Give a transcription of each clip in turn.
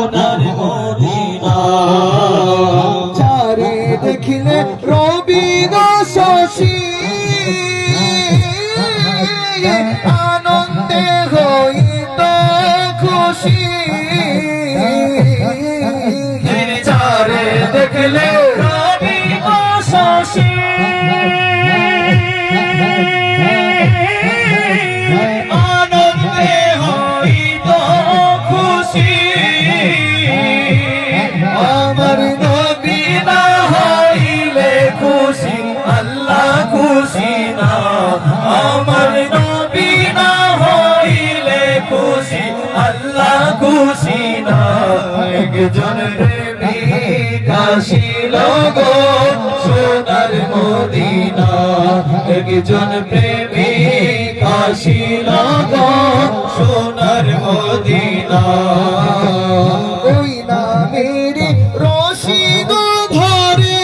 সোনার মদিনা। চারে দেখিলে রবি গো শশী, আনন্দে হইত খুশি। চারে দেখলে রবি গো শশী, আনন্দে হইত খুশি। আমার নবী না হইলে খুশি আল্লাহ খুশি না। আমার নবী না হইলে খুশি আল্লাহ খুশি না। একজন প্রেমিক আসিল গো সোনার মদিনা। একজন প্রেমিক আসিল গো সোনার মদিনা। ওই নামের রশিদ ধরে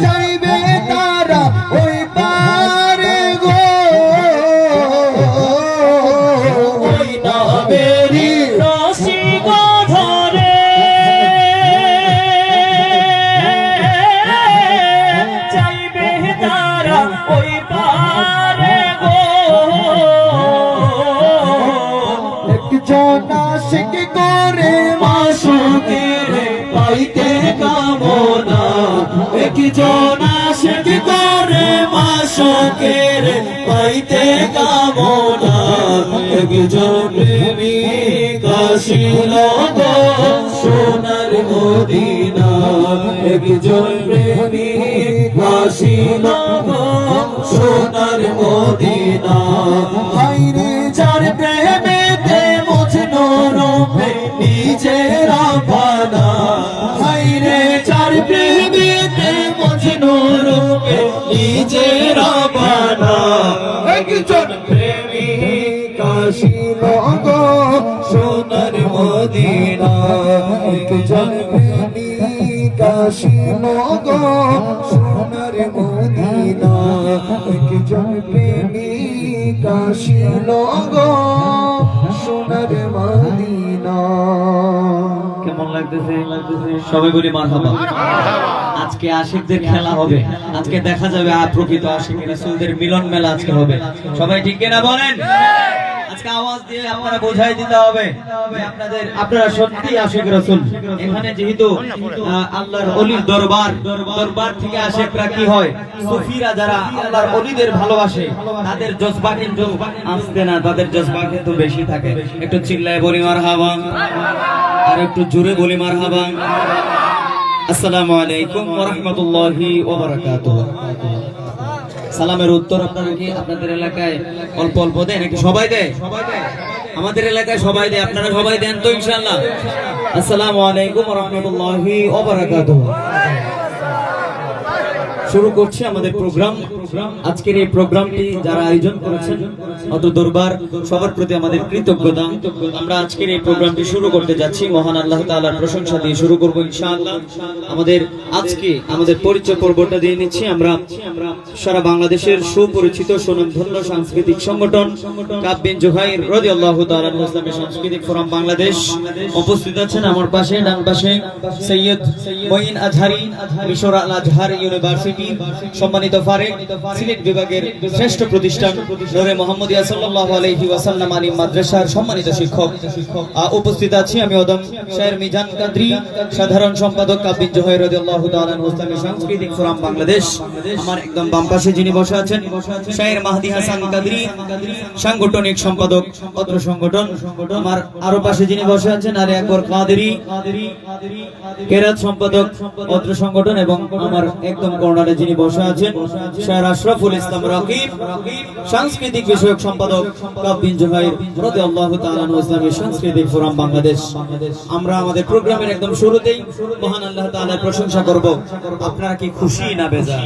যাইবে তারা ওই পারে গো। ওই নামেরই রশি গো ধরে যাইবে তারা ওই পারে গো। একজন আশিক করে মাসুকের পাইতে কামনা। একজন আশিক করে মাসুকের পাইতে কামনা। একজন প্রেমিক আসিল গো সোনার মদিনা। একজন প্রেমিক আসিল গো সোনার মদিনা। হাইরে যার প্রেমেতে মজনু রূপে নিজের আপানা। হায়রে যার প্রেমেতে মজনু রূপে নিজের আপানা। একজন প্রেমিক আসিল গো সোনার মদিনা। একজন প্রেমিক আসিল গো সোনার মদিনা। একজন প্রেমিক আসিল গো সোনার মদিনা। কেমন লাগতেছে? সবাই বলি মারহাবা। আজকে আশিকদের খেলা হবে। আজকে দেখা যাবে প্রকৃত আশিক রাসূলদের মিলন মেলা আজকে হবে। সবাই ঠিক কিনা বলেন? আজকে আওয়াজ দিয়ে আপনারা বোঝাই দিতে হবে আপনারা সত্যি আশিক রাসূল। এখানে যেহেতু আল্লাহর ওলির দরবার থেকে আশিকরা কি হয়, সুফিরা যারা আল্লাহর ওলিদের ভালোবাসে তাদের জজবা কিন্তু আসতে না, তাদের জজবা কিন্তু বেশি থাকে। একটু চিল্লায় বলি মারহাবা, আর একটু জোরে বলি মারহাবা। আসসালামু আলাইকুম ওয়া রাহমাতুল্লাহি ওয়া বারাকাতুহু। সালামের উত্তর আপনারা কি আপনাদের এলাকায় অল্প অল্প দেন নাকি সবাই দেয়? আমাদের এলাকায় সবাই দেয়, আপনারা সবাই দেন তো ইনশাআল্লাহ। আসসালামু আলাইকুম ওয়া রাহমাতুল্লাহি ওয়া বারাকাতুহু। শুরু করছি আমাদের প্রোগ্রাম। আজকের এই প্রোগ্রামটি যারা আয়োজন করেছেন অত দরবার সবার প্রতি আমাদের কৃতজ্ঞতা। আমরা আজকের এই প্রোগ্রামটি শুরু করতে যাচ্ছি মহান আল্লাহ তাআলার প্রশংসা দিয়ে শুরু করব ইনশাআল্লাহ। আমাদের পরিচয় পর্বটা দিয়ে নিচ্ছি আমরা। সারা বাংলাদেশের সুপরিচিত সুনামধন্য সাংস্কৃতিক সংগঠন কাব বিন জুহাইর রাদিয়াল্লাহু তাআলা আনহু ইসলামী সাংস্কৃতিক ফোরাম বাংলাদেশ। উপস্থিত আছেন আমার পাশে ডান পাশে সৈয়দ মঈন আজহারি, মিশর আল আজহার ইউনিভার্সিটি সম্মানিত ফারেক, সিলেট বিভাগের শ্রেষ্ঠ প্রতিষ্ঠান নূরে মুহাম্মদিয়া সাল্লাল্লাহু আলাইহি ওয়াসাল্লাম আলিম মাদ্রাসার সম্মানিত শিক্ষক। উপস্থিত আছি আমি ওদম শায়ের মিজান কাদরি, সাধারণ সম্পাদক কাব বিন জুহাইর রাদিয়াল্লাহু তাআলা আনহু ইসলামী সাংস্কৃতিক ফোরাম বাংলাদেশ। আমার একদম বাম পাশে যিনি বসে আছেন শায়ের মাহদি হাসান কাদরি, সাংগঠনিক সম্পাদক অত্র সংগঠন। আমার আরো পাশে যিনি বসে আছেন আরে আকবর কাদেরী, কেরাত সম্পাদক অত্র সংগঠন। এবং আমার একদম কর্নারে যিনি বসে আছেন শায়ের আশরাফুল ইসলাম রাকিব, সাংস্কৃতিক বিষয়ক সম্পাদক কাব বিন জুহাইর রাদিয়াল্লাহু তাআলা আনহু ইসলামী সাংস্কৃতিক ফোরাম বাংলাদেশ। আমরা আমাদের প্রোগ্রামের একদম শুরুতেই মহান আল্লাহ তাআলার প্রশংসা করব। আপনারা কি খুশি না বেজার?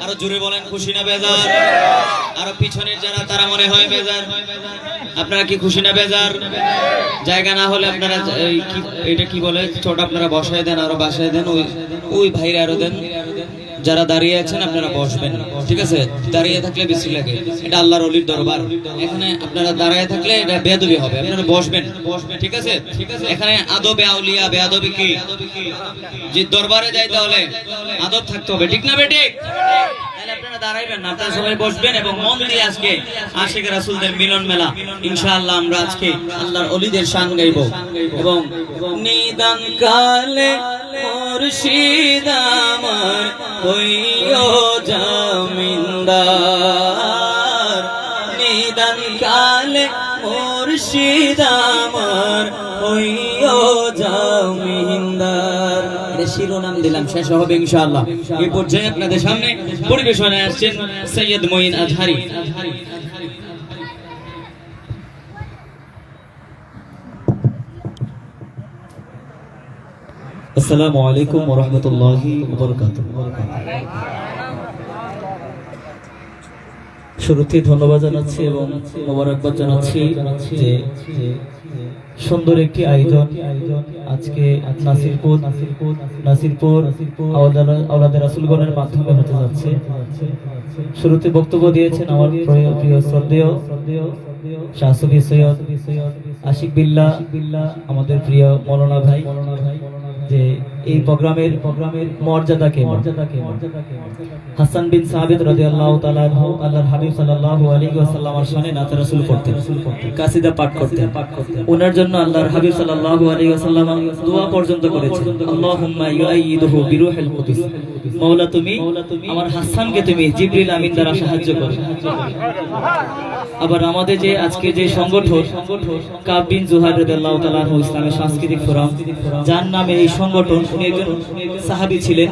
আরো জোরে বলেন, খুশি না বেজার? আরো পিছনের যারা তারা মনে হয় বেজার। আপনারা কি খুশি না বেজার? জায়গা না হলে আপনারা এটা কি বলে ছোট আপনারা বসায় দেন, আরো বাসায় দেন, ওই ভাইরা আরো দেন, যারা দাঁড়িয়ে আছেন আপনারা বসবেন, ঠিক আছে? দাঁড়িয়ে থাকলে বেশি লাগে, এটা আল্লাহর ওলির দরবার। এখানে আপনারা দাঁড়িয়ে থাকলে এটা বেয়াদবি হবে, আপনারা বসবেন, ঠিক আছে? এখানে আদবে আউলিয়া, বেয়াদবি কি? যে দরবারে যাই তাহলে আদব থাকতে হবে, ঠিক না বেঠিক? তাহলে আপনারা দাঁড়াইবেন না, আপনারা সবাই বসবেন এবং মন দিয়ে আজকে আশিক রাসূলদের মিলন মেলা ইনশাআল্লাহ আমরা আজকে আল্লাহর ওলিদের শান গাইব। এবং নিদান কালে মুর্শিদ আমার হইও জামিনদার, নিদান কালে মুর্শিদ আমার হইও জামিনদার। এটা শিরোনাম দিলাম, শেষ হবে ইনশাআল্লাহ। এই পর্যায়ে আপনাদের সামনে পরিবেশনে আসছেন সৈয়দ মঈন আজহারি। আসসালামু আলাইকুম ওয়া রাহমাতুল্লাহি ওয়া বারাকাতুহু। শুরুতে ধন্যবাদ জানাচ্ছি এবং মোবারকবাদ জানাচ্ছি যে সুন্দর একটি আয়োজন আজকে নাসিরপুর আওলাদে রাসূলগণের মাধ্যমে হতে যাচ্ছে। শুরুতে বক্তব্য দিয়েছেন আমার প্রিয় শ্রদ্ধেয় শাহ সুফি সৈয়দ আশিক বিল্লাহ, আমাদের প্রিয় মৌলানা ভাই, যে এই প্রোগ্রামের মর্যাদাকে হাসান বিন সাবিত রাদিয়াল্লাহু তাআলা আনহু আল্লাহর হাবিব সাল্লাল্লাহু আলাইহি ওয়াসাল্লামের শানে নাত রাসূল পড়তেন, কাসিদা পাঠ করতেন। ওনার জন্য আল্লাহর হাবিব সাল্লাল্লাহু আলাইহি ওয়াসাল্লাম দোয়া পর্যন্ত করেছেন, আল্লাহুম্মা ইউআইয়িদহু বিরূহিল কুদুস, মাওলা তুমি আমার হাসানকে তুমি জিবরিল আমিন দ্বারা সাহায্য করো। আবার আমাদের যে আজকে যে সংগঠন কাব বিন জুহার রাদিয়াল্লাহু তাআলা আনহু ইসলামের সাংস্কৃতিক ফোরাম, যার নামে এই সংগঠন, উনি একজন সাহাবী ছিলেন।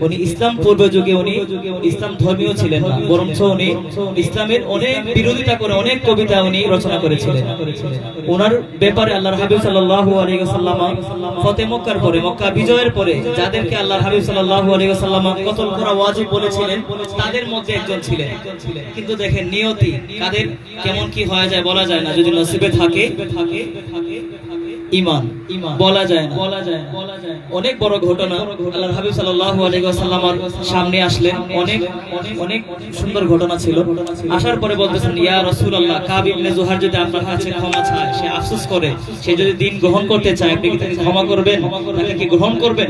উনি ইসলাম পূর্ব যুগে উনি ইসলাম ধর্মীয় ছিলেন না, বরঞ্চ উনি ইসলামের অনেক বিরোধিতা করে অনেক কবিতা উনি রচনা করেছিলেন। ওনার ব্যাপারে আল্লাহর হাবিব সাল্লাল্লাহু আলাইহি ওয়াসাল্লাম ফতে মক্কার পরে, মক্কা বিজয়ের পরে যাদেরকে আল্লাহর হাবিব সাল্লাল্লাহু আলাইহি ওয়াসাল্লাম কতল করা ওয়াজিব বলেছিলেন, তাদের মধ্যে একজন ছিলেন। কিন্তু দেখেন নিয়তি কাদের কেমন কি হয়ে যায় বলা যায় না, যদি নসিবে থাকে ঈমান বলা যায় না। অনেক বড় ঘটনা আল্লাহর হাবিব সাল্লাল্লাহু আলাইহি ওয়াসাল্লামের সামনে আসলেন, অনেক অনেক সুন্দর ঘটনা ছিল। আসার পরে বলতেছেন, ইয়া রাসূলুল্লাহ, কাব ইবনে জুহার যদি আপনার কাছে ক্ষমা চায়, সে আফসোস করে, সে যদি দিন গ্রহণ করতে চায়, আপনি কি তাকে ক্ষমা করবেন? তাকে কি গ্রহণ করবেন?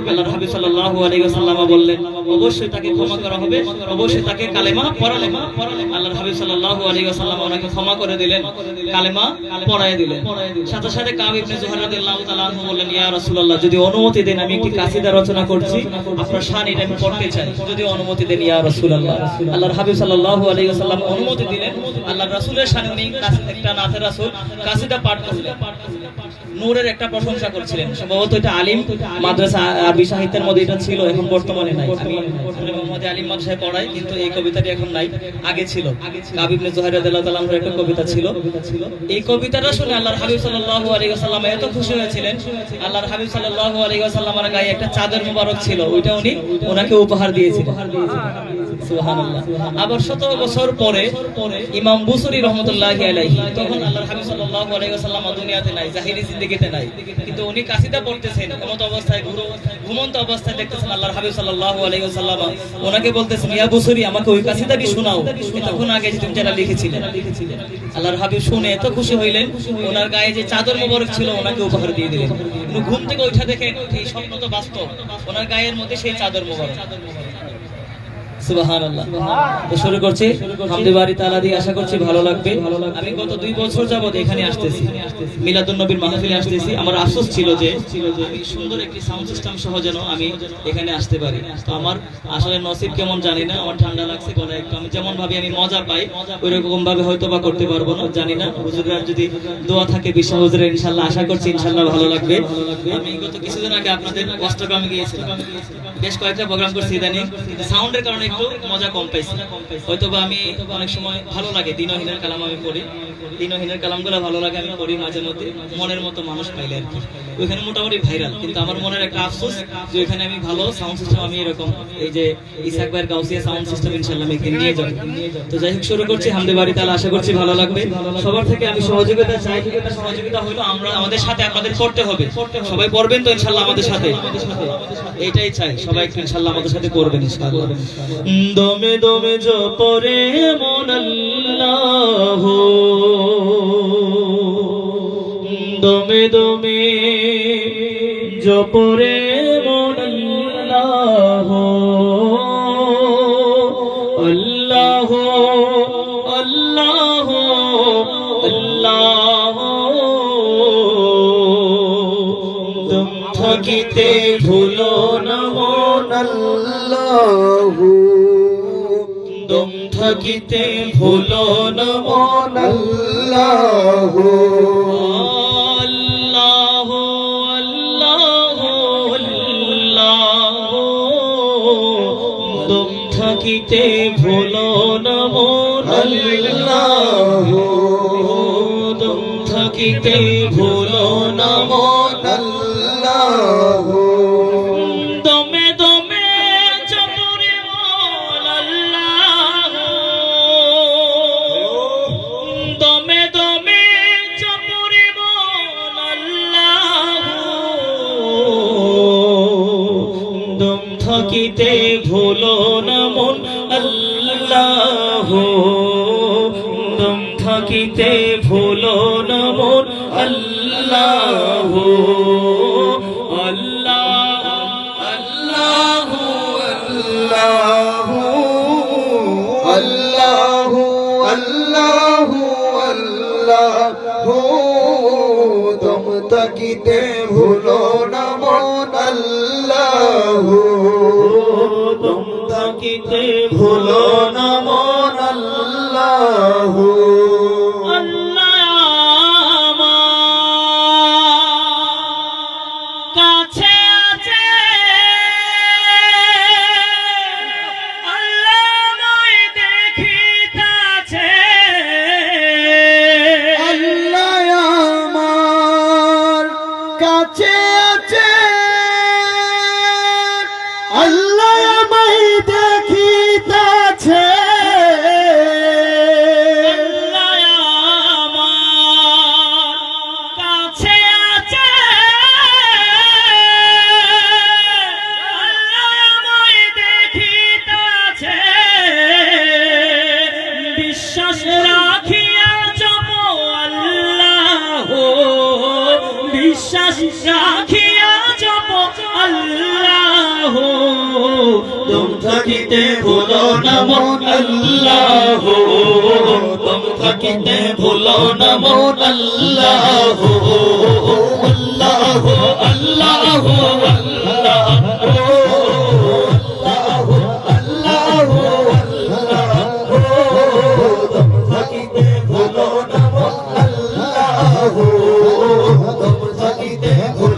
আল্লাহর হাবিব সাল্লাল্লাহু আলাইহি ওয়াসাল্লাম বললেন, অবশ্যই তাকে ক্ষমা করা হবে, অবশ্যই তাকে কালেমা পড়ালে। আল্লাহর হাবিব সাল্লাল্লাহু আলাইহি ওয়াসাল্লাম ওনাকে ক্ষমা করে দিলেন, কালেমা পড়ায় দিলেন। সাথে সাথে কাব ইবনে জুহার রাদিয়াল্লাহু তাআলা আনহু বললেন, ইয়া রাসূলুল্লাহ, যদি অনুমতি দেন আমি একটি কাসিদা রচনা করছি, আপনার শান এটা আমি পড়তে চাই, যদি অনুমতি দেন ইয়া রাসূলুল্লাহ। আল্লাহর হাবিব সাল্লাল্লাহু আলাইহি ওয়াসাল্লাম অনুমতি দিলেন। আল্লাহর রাসূলের শানে উনি একটা নাতে রাসূল কাসিদা পাঠ করলেন, নূরের একটা প্রশংসা করছিলেন। সম্ভবত এটা আলিম মাদ্রাসা আরবি সাহিত্যের মধ্যে এটা ছিল, এখন বর্তমানে নাই। আমি মোহাম্মদ আলিম মাদ্রাসায় পড়াই, কিন্তু এই কবিতাটি এখন নাই, আগে ছিল। কাব ইবনে জুহার রাদিয়াল্লাহু তাআলা আনহুর একটা কবিতা ছিল। এই কবিতাটা শুনে আল্লাহর হাবিব সাল্লাল্লাহু আলাইহি ওয়াসাল্লাম এত খুশি হয়েছিলেন। আল্লাহর হাবিব সাল্লাল্লাহু আলাইহি ওয়াসাল্লামের গায়ে একটা চাদর মোবারক ছিল, ওইটা উনি ওনাকে উপহার দিয়েছিলেন। সুবহানাল্লাহ। আবার 100 বছর পরে ইমাম বুসরি রাহমাতুল্লাহি আলাইহি, তখন আল্লাহর হাবিব সাল্লাল্লাহু আলাইহি ওয়াসাল্লাম দুনিয়াতে নাই, জাহিরি জিন্দেগিতে নাই, কিন্তু উনি কাসিদা পড়তেছেন এমত অবস্থায়, ঘুমন্ত অবস্থায় দেখতেছেন আল্লাহর হাবিব সাল্লাল্লাহু আলাইহি ওয়াসাল্লাম ওনাকে বলতেছেন, ইয়া বুসরি, আমাকে ওই কাসিদাটি শোনাও, তখন আগে তুমি যেটা লিখেছিলেন। আল্লাহর হাবিব শুনে এত খুশি হইলেন, ওনার গায়ে যে চাদর মোবারক ছিল ওনাকে উপহার দিয়ে দিলেন। ঘুম থেকে ওইটা দেখেন এই স্বপ্ন তো বাস্তব, ওনার গায়ের মধ্যে সেই চাদর মোবারক। সুবহানাল্লাহ। তো শুরু করছি হামদে বাড়ি তাআলা দিয়ে, আশা করছি ভালো লাগবে। আমি গত 2 বছর যাবত এখানে আসতেছি, মিলাদুন নবীর মাহফিলে আসতেছি। আমার আফসোস ছিল যে আমি সুন্দর একটি সাউন্ড সিস্টেম সহ যেন আমি এখানে আসতে পারি। তো আমার আসলে নসিব কেমন জানি না, আমার ঠান্ডা লাগছে গলায় একটু। আমি যেমন ভাবে আমি মজা পাই ওইরকম ভাবে হয়তো বা করতে পারবো না, জানি না। হুজুরের যদি দোয়া থাকে, বিশ্বাস হুজুরের, ইনশাআল্লাহ আশা করছি ইনশাআল্লাহ ভালো লাগবে। আমি গত কিছুদিন আগে আপনাদের অষ্টগ্রামে গিয়েছিলাম, বেশ কয়েকটা প্রোগ্রাম করছি, ইদানিং সাউন্ডের কারণে একটু মজা কম পাইছি। হয়তোবা আমি অনেক সময় ভালো লাগে দিনহীনের কালাম আমি পড়ি, দিনহীনের কালামগুলো ভালো লাগে আমি পড়ি মাঝে মধ্যে, মনের মতো মানুষ পাইলে আর কি। ওইখানে মোটামুটি ভাইরাল, কিন্তু আমার মনের একটা আফসোস যে ওইখানে আমি ভালো সাউন্ড সিস্টেম আমি এরকম এই যে ইসাক ভাইয়ের গাউসিয়া সাউন্ড সিস্টেম ইনশাআল্লাহ আমি একদিন নিয়ে যাব। তো যাই হোক শুরু করছি হামদে বাড়ি তাহলে আশা করছি ভালো লাগবে। সবার থেকে আমি সহযোগিতা চাই, সহযোগিতা হলো আমরা আমাদের সাথে আপনাদের পড়তে হবে, সবাই পড়বেন তো ইনশাআল্লাহ আমাদের সাথে, এইটাই চাই সবাই একটু ইনশাআল্লাহ আমাদের সাথে পড়বেন ইনশাআল্লাহ। দমে দমে জপরে মন আল্লাহ, দমে দমে জপরে মন আল্লাহ, আল্লাহ আল্লাহ আল্লাহ, দম থাকিতে ভুলো না মন আল্লাহ, দম থাকিতে ভুলো না মন আল্লাহ, আল্লাহ আল্লাহ আল্লাহ, দম থাকিতে ভুলো না মন আল্লাহ, দম থাকিতে ভুলো না মন আল্লাহ, দমে দমে জপরে মন আল্লাহ, দমে দমে জপরে মন আল্লাহ, দম থাকিতে ভুলো না মন আল্লাহ, দম থাকিতে ভুলো না মন আল্লাহ, আল্লাহ আল্লাহ আল্লাহ, আল্লাহ, আল্লাহ, দম থাকিতে ভুলো না মন আল্লাহ, দম থাকিতে ভুলো না মন আল্লাহ, আল্লাহ আমার কাছে আছে, আল্লাহ আমায় দেখিতাছে, আল্লাহ আমার কাছে আছে, আল্লাহ আমায় দেখিতাছে, বিশ্বাস রাখিয়া জপ আল্লাহ, বিশ্বাস রাখিয়া জপ আল্লাহ, দম থাকিতে ভুলো না মন আল্লাহ, দম থাকিতে ভুলো না মন আল্লাহ, আল্লাহ আল্লাহ আল্লাহ, থাকিতে ভুলো